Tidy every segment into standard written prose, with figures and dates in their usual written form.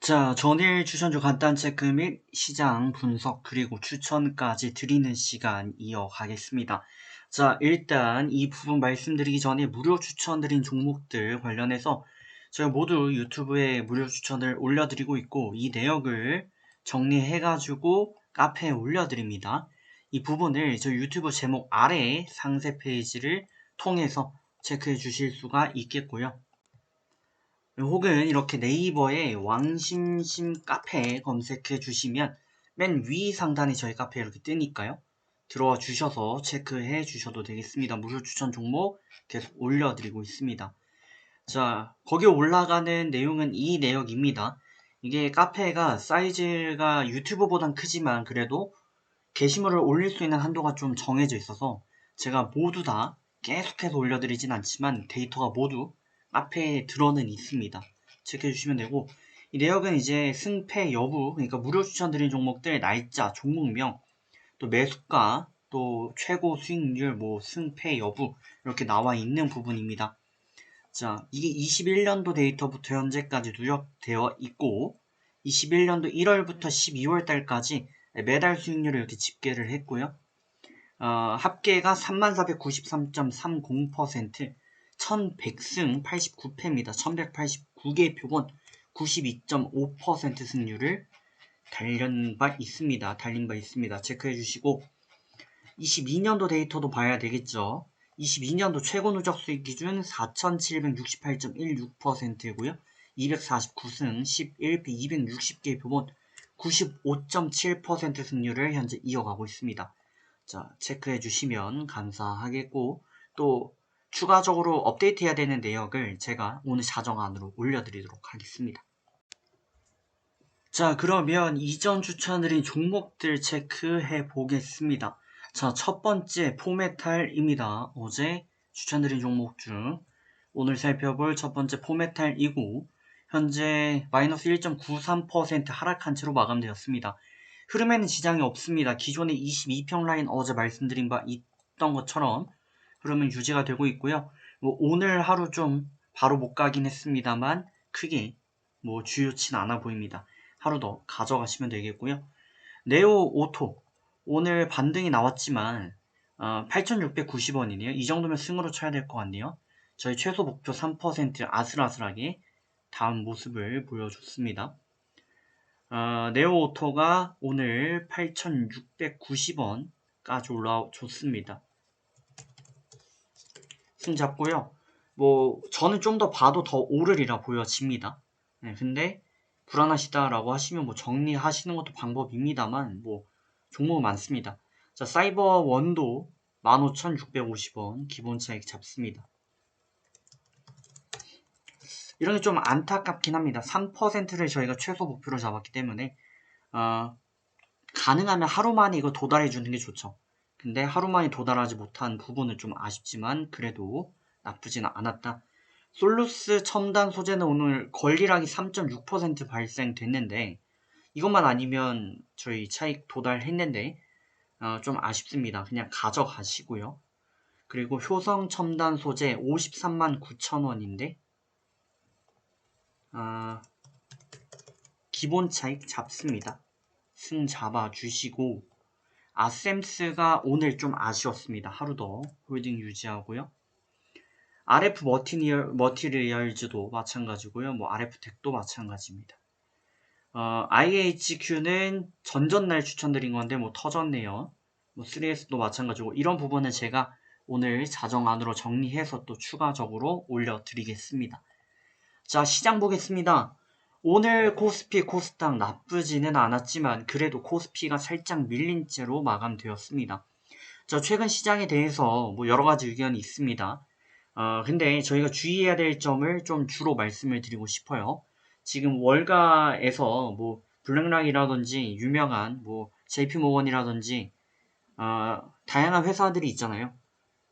자, 전일 추천주 간단 체크 및 시장 분석 그리고 추천까지 드리는 시간 이어가겠습니다. 자, 일단 이 부분 말씀드리기 전에 무료 추천드린 종목들 관련해서 제가 모두 유튜브에 무료 추천을 올려드리고 있고 이 내역을 정리해가지고 카페에 올려드립니다. 이 부분을 저 유튜브 제목 아래 상세 페이지를 통해서 체크해 주실 수가 있겠고요. 혹은 이렇게 네이버에 왕심심 카페 검색해 주시면 맨 위 상단에 저희 카페 이렇게 뜨니까요. 들어와 주셔서 체크해 주셔도 되겠습니다. 무료 추천 종목 계속 올려드리고 있습니다. 자, 거기에 올라가는 내용은 이 내역입니다. 이게 카페가 사이즈가 유튜브보단 크지만 그래도 게시물을 올릴 수 있는 한도가 좀 정해져 있어서 제가 모두 다 계속해서 올려드리진 않지만 데이터가 모두 카페에 들어는 있습니다. 체크해 주시면 되고 이 내역은 이제 승패 여부 그러니까 무료 추천드린 종목들 날짜, 종목명, 또 매수가, 또 최고 수익률, 뭐 승패 여부 이렇게 나와 있는 부분입니다. 자, 이게 21년도 데이터부터 현재까지 누적되어 있고 21년도 1월부터 12월 달까지 매달 수익률을 이렇게 집계를 했고요. 합계가 3493.30%, 1100승 89패입니다. 1189개 표본 92.5% 승률을 달린 바 있습니다. 체크해 주시고 22년도 데이터도 봐야 되겠죠. 22년도 최고 누적 수익 기준 4768.16%고요. 249승 11패 260개 표본 95.7% 승률을 현재 이어가고 있습니다. 자, 체크해 주시면 감사하겠고 또 추가적으로 업데이트해야 되는 내역을 제가 오늘 자정안으로 올려드리도록 하겠습니다. 자, 그러면 이전 추천드린 종목들 체크해 보겠습니다. 자, 첫 번째 포메탈입니다. 어제 추천드린 종목 중 오늘 살펴볼 첫 번째 포메탈이고 현재 마이너스 1.93% 하락한 채로 마감되었습니다. 흐름에는 지장이 없습니다. 기존의 22평 라인 어제 말씀드린 바 있던 것처럼 흐름은 유지가 되고 있고요. 뭐 오늘 하루 좀 바로 못 가긴 했습니다만 크게 뭐 주요치는 않아 보입니다. 하루 더 가져가시면 되겠고요. 네오 오토 오늘 반등이 나왔지만 8,690원이네요. 이 정도면 승으로 쳐야 될 것 같네요. 저희 최소 목표 3% 아슬아슬하게 다음 모습을 보여줬습니다. 네오 오토가 오늘 8,690원까지 올라줬습니다. 승 잡고요. 뭐 저는 좀 더 봐도 더 오르리라 보여집니다. 네, 근데 불안하시다라고 하시면 뭐 정리하시는 것도 방법입니다만 뭐 종목은 많습니다. 자, 사이버 원도 15,650원 기본 차익 잡습니다. 이런 게 좀 안타깝긴 합니다. 3%를 저희가 최소 목표로 잡았기 때문에 가능하면 하루 만에 이거 도달해 주는 게 좋죠. 근데 하루 만에 도달하지 못한 부분은 좀 아쉽지만 그래도 나쁘지는 않았다. 솔루스 첨단 소재는 오늘 권리락이 3.6% 발생됐는데 이것만 아니면 저희 차익 도달했는데 좀 아쉽습니다. 그냥 가져가시고요. 그리고 효성 첨단 소재 53만 9천원인데 기본 차익 잡습니다. 승 잡아주시고 아셈스가 오늘 좀 아쉬웠습니다. 하루 더 홀딩 유지하고요. RF 머티리얼즈도 마찬가지고요. 뭐 RF텍도 마찬가지입니다. IHQ는 전전날 추천드린 건데 뭐 터졌네요. 뭐 3S도 마찬가지고 이런 부분은 제가 오늘 자정안으로 정리해서 또 추가적으로 올려드리겠습니다. 자, 시장 보겠습니다. 오늘 코스피, 코스닥 나쁘지는 않았지만 그래도 코스피가 살짝 밀린 채로 마감되었습니다. 자, 최근 시장에 대해서 뭐 여러 가지 의견이 있습니다. 근데 저희가 주의해야 될 점을 좀 주로 말씀을 드리고 싶어요. 지금 월가에서 뭐 블랙락이라든지 유명한 뭐 JP모건이라든지 다양한 회사들이 있잖아요.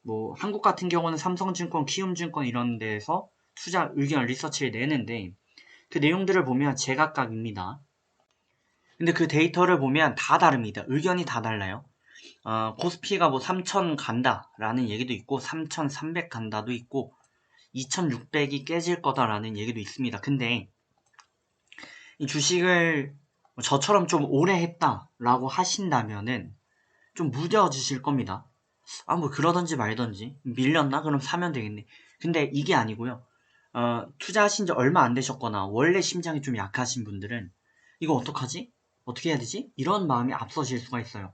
뭐 한국 같은 경우는 삼성증권, 키움증권 이런 데에서 투자 의견 리서치를 내는데 그 내용들을 보면 제각각입니다. 근데 그 데이터를 보면 다 다릅니다. 의견이 다 달라요. 코스피가 뭐 3,000 간다라는 얘기도 있고 3,300 간다도 있고 2,600이 깨질 거다라는 얘기도 있습니다. 근데 이 주식을 저처럼 좀 오래 했다라고 하신다면은 좀 무뎌지실 겁니다. 아, 뭐 그러던지 말던지 밀렸나? 그럼 사면 되겠네. 근데 이게 아니고요. 투자하신 지 얼마 안 되셨거나 원래 심장이 좀 약하신 분들은 이거 어떡하지? 어떻게 해야 되지? 이런 마음이 앞서실 수가 있어요.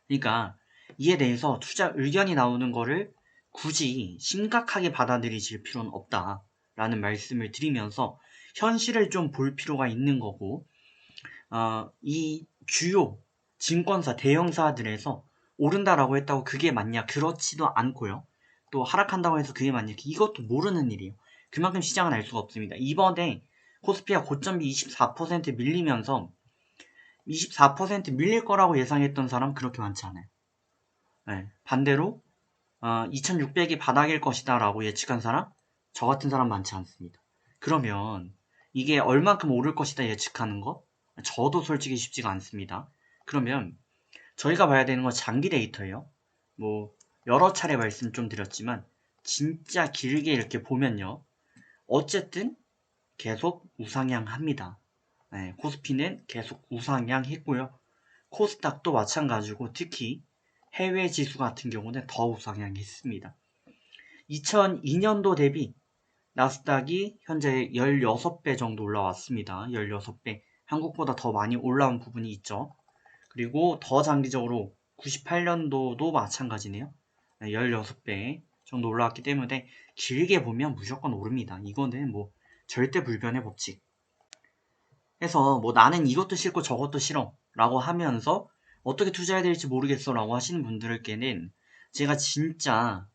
그러니까 이에 대해서 투자 의견이 나오는 거를 굳이 심각하게 받아들이실 필요는 없다라는 말씀을 드리면서 현실을 좀 볼 필요가 있는 거고, 이 주요 증권사 대형사들에서 오른다라고 했다고 그게 맞냐? 그렇지도 않고요. 또 하락한다고 해서 그게 맞냐? 이것도 모르는 일이에요. 그만큼 시장은 알 수가 없습니다. 이번에 코스피가 고점비 24% 밀리면서 24% 밀릴 거라고 예상했던 사람 그렇게 많지 않아요. 네, 반대로 2600이 바닥일 것이다 라고 예측한 사람 저 같은 사람 많지 않습니다. 그러면 이게 얼만큼 오를 것이다 예측하는 거 저도 솔직히 쉽지가 않습니다. 그러면 저희가 봐야 되는 건 장기 데이터예요. 뭐 여러 차례 말씀 좀 드렸지만 진짜 길게 이렇게 보면요. 어쨌든 계속 우상향합니다. 네, 코스피는 계속 우상향했고요. 코스닥도 마찬가지고 특히 해외 지수 같은 경우는 더 우상향했습니다. 2002년도 대비 나스닥이 현재 16배 정도 올라왔습니다. 16배. 한국보다 더 많이 올라온 부분이 있죠. 그리고 더 장기적으로 98년도도 마찬가지네요. 16배 정도 올라왔기 때문에 길게 보면 무조건 오릅니다. 이거는 뭐 절대 불변의 법칙. 해서 뭐 나는 이것도 싫고 저것도 싫어 라고 하면서 어떻게 투자해야 될지 모르겠어 라고 하시는 분들께는 제가 진짜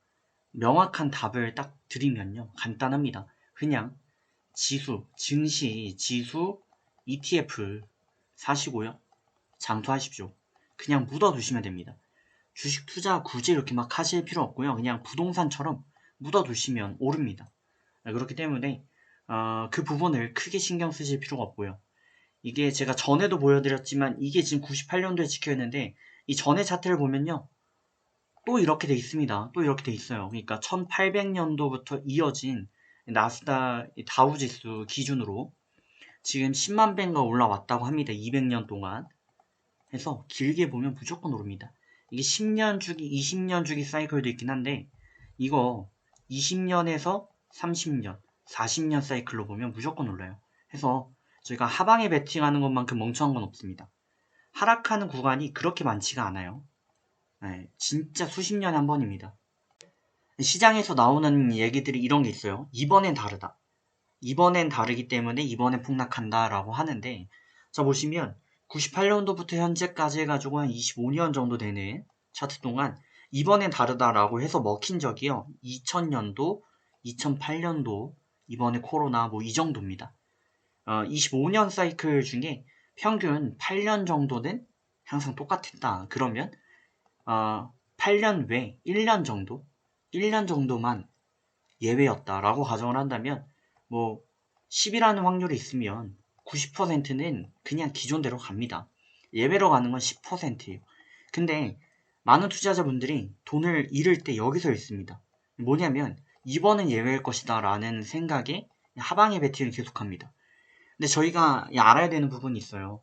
명확한 답을 딱 드리면요. 간단합니다. 그냥 지수, 증시, 지수, ETF 사시고요. 장투하십시오. 그냥 묻어두시면 됩니다. 주식 투자 굳이 이렇게 막 하실 필요 없고요. 그냥 부동산처럼 묻어두시면 오릅니다. 그렇기 때문에 그 부분을 크게 신경 쓰실 필요가 없고요. 이게 제가 전에도 보여드렸지만 이게 지금 98년도에 찍혀있는데 이 전의 차트를 보면요. 또 이렇게 돼 있습니다. 또 이렇게 돼 있어요. 그러니까 1800년도부터 이어진 나스닥 다우지수 기준으로 지금 10만 배인가 올라왔다고 합니다. 200년 동안. 해서 길게 보면 무조건 오릅니다. 이게 10년 주기, 20년 주기 사이클도 있긴 한데 이거 20년에서 30년, 40년 사이클로 보면 무조건 올라요. 해서 저희가 하방에 베팅하는 것만큼 멍청한 건 없습니다. 하락하는 구간이 그렇게 많지가 않아요. 네, 진짜 수십 년에 한 번입니다. 시장에서 나오는 얘기들이 이런 게 있어요. 이번엔 다르다. 이번엔 다르기 때문에 이번엔 폭락한다 라고 하는데 자 보시면 98년도부터 현재까지 해가지고 한 25년 정도 되는 차트 동안 이번엔 다르다라고 해서 먹힌 적이요. 2000년도, 2008년도, 이번에 코로나 뭐 이 정도입니다. 25년 사이클 중에 평균 8년 정도는 항상 똑같았다. 그러면 8년 외 1년 정도, 1년 정도만 예외였다라고 가정을 한다면 뭐 10이라는 확률이 있으면 90%는 그냥 기존대로 갑니다. 예외로 가는 건 10%예요. 근데 많은 투자자분들이 돈을 잃을 때 여기서 잃습니다. 뭐냐면 이번은 예외일 것이다 라는 생각에 하방의 베팅을 계속합니다. 근데 저희가 알아야 되는 부분이 있어요.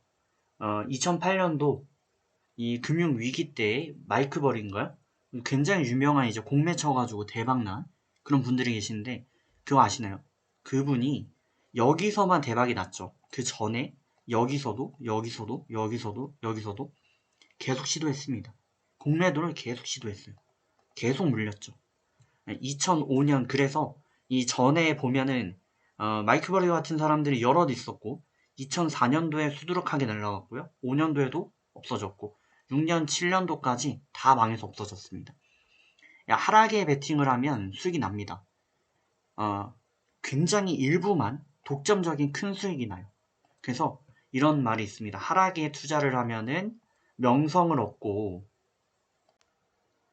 2008년도 이 금융위기 때 마이크 버린가요? 굉장히 유명한 이제 공매 쳐가지고 대박난 그런 분들이 계시는데 그거 아시나요? 그분이 여기서만 대박이 났죠. 그 전에 여기서도 계속 시도했습니다. 공매도를 계속 시도했어요. 계속 물렸죠. 2005년 그래서 이 전에 보면은 마이크 버리 같은 사람들이 여럿 있었고 2004년도에 수두룩하게 날라갔고요. 5년도에도 없어졌고 6년, 7년도까지 다 망해서 없어졌습니다. 하락에 베팅을 하면 수익이 납니다. 굉장히 일부만 독점적인 큰 수익이 나요. 그래서 이런 말이 있습니다. 하락에 투자를 하면은 명성을 얻고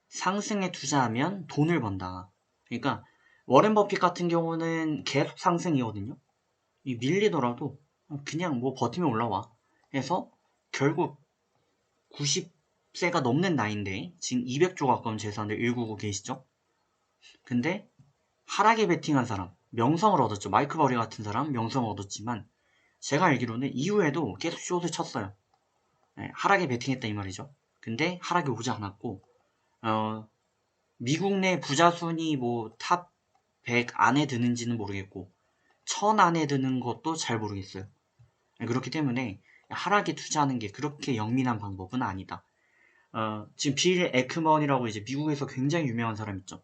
상승에 투자하면 돈을 번다. 그러니까 워렌 버핏 같은 경우는 계속 상승이거든요. 이 밀리더라도 그냥 뭐 버티면 올라와. 해서 결국 90세가 넘는 나이인데 지금 200조 가까운 재산을 일구고 계시죠. 근데 하락에 베팅한 사람 명성을 얻었죠. 마이크 버리 같은 사람 명성을 얻었지만 제가 알기로는 이후에도 계속 숏을 쳤어요. 네, 하락에 베팅했다 이 말이죠. 근데 하락이 오지 않았고 미국 내 부자 순위 뭐 탑 100 안에 드는지는 모르겠고 1000 안에 드는 것도 잘 모르겠어요. 네, 그렇기 때문에 하락에 투자하는 게 그렇게 영민한 방법은 아니다. 지금 빌 에크먼이라고 이제 미국에서 굉장히 유명한 사람 있죠.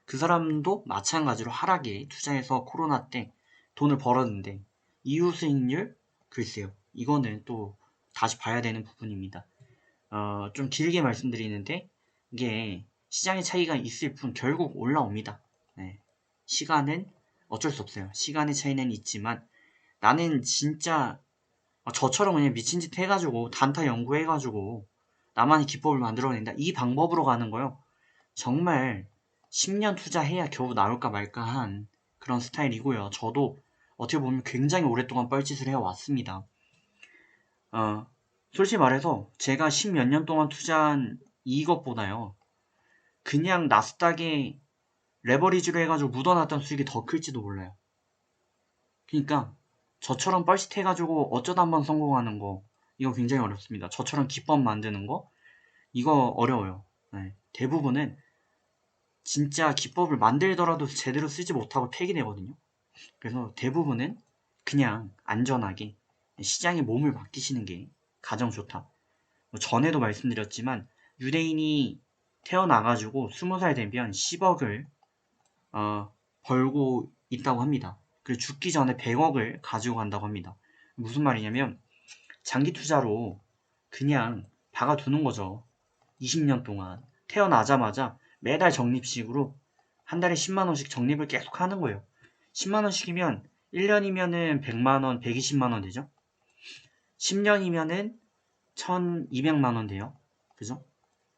그 사람도 마찬가지로 하락에 투자해서 코로나 때 돈을 벌었는데 이후 수익률? 글쎄요. 이거는 또 다시 봐야 되는 부분입니다. 좀 길게 말씀드리는데 이게 시장의 차이가 있을 뿐 결국 올라옵니다. 네. 시간은 어쩔 수 없어요. 시간의 차이는 있지만 나는 진짜 저처럼 그냥 미친 짓 해가지고 단타 연구해가지고 나만의 기법을 만들어낸다. 이 방법으로 가는 거요. 정말 10년 투자해야 겨우 나올까 말까 한 그런 스타일이고요. 저도 어떻게 보면 굉장히 오랫동안 뻘짓을 해왔습니다. 솔직히 말해서 제가 10몇 년 동안 투자한 이것보다요. 그냥 나스닥에 레버리지로 해가지고 묻어놨던 수익이 더 클지도 몰라요. 그러니까 저처럼 뻘짓해가지고 어쩌다 한번 성공하는 거 이거 굉장히 어렵습니다. 저처럼 기법 만드는 거 이거 어려워요. 네. 대부분은 진짜 기법을 만들더라도 제대로 쓰지 못하고 폐기되거든요. 그래서 대부분은 그냥 안전하게 시장에 몸을 맡기시는 게 가장 좋다. 전에도 말씀드렸지만 유대인이 태어나가지고 20살 되면 10억을 벌고 있다고 합니다. 그리고 죽기 전에 100억을 가지고 간다고 합니다. 무슨 말이냐면 장기 투자로 그냥 박아두는 거죠. 20년 동안 태어나자마자 매달 적립식으로 한 달에 10만원씩 적립을 계속 하는 거예요. 10만원씩이면 1년이면은 100만원, 120만원 되죠? 10년이면은 1200만원 돼요. 그죠?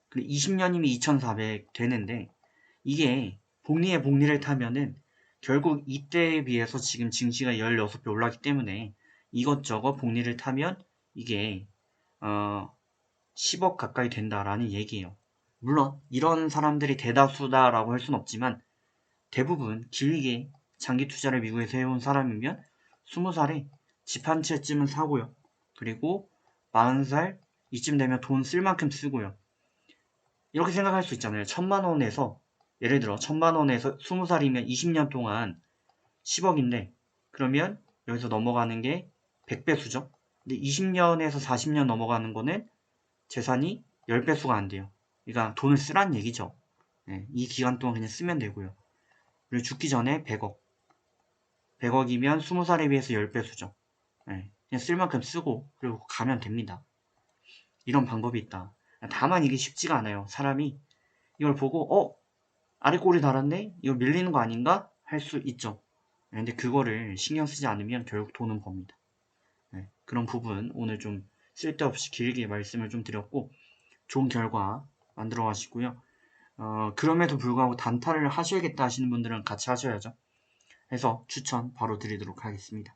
그리고 20년이면 2400 되는데 이게 복리에 복리를 타면은 결국 이때에 비해서 지금 증시가 16배 올랐기 때문에 이것저것 복리를 타면 이게 10억 가까이 된다라는 얘기예요. 물론 이런 사람들이 대다수다라고 할 순 없지만 대부분 길게 장기 투자를 미국에서 해온 사람이면 20살에 집 한 채쯤은 사고요. 그리고 40살 이쯤 되면 돈 쓸 만큼 쓰고요. 이렇게 생각할 수 있잖아요. 1000만원에서 예를 들어 1000만원에서 20살이면 20년 동안 10억인데 그러면 여기서 넘어가는 게 100배수죠. 근데 20년에서 40년 넘어가는 거는 재산이 10배수가 안 돼요. 그러니까 돈을 쓰란 얘기죠. 네, 이 기간 동안 그냥 쓰면 되고요. 그리고 죽기 전에 100억. 100억이면 20살에 비해서 10배수죠. 네, 그냥 쓸 만큼 쓰고 그리고 가면 됩니다. 이런 방법이 있다. 다만 이게 쉽지가 않아요. 사람이 이걸 보고 아래 꼬리 달았네? 이거 밀리는 거 아닌가? 할 수 있죠. 네, 근데 그거를 신경 쓰지 않으면 결국 돈은 법니다. 네, 그런 부분 오늘 좀 쓸데없이 길게 말씀을 좀 드렸고 좋은 결과 만들어 가시고요. 그럼에도 불구하고 단타를 하셔야겠다 하시는 분들은 같이 하셔야죠. 해서 추천 바로 드리도록 하겠습니다.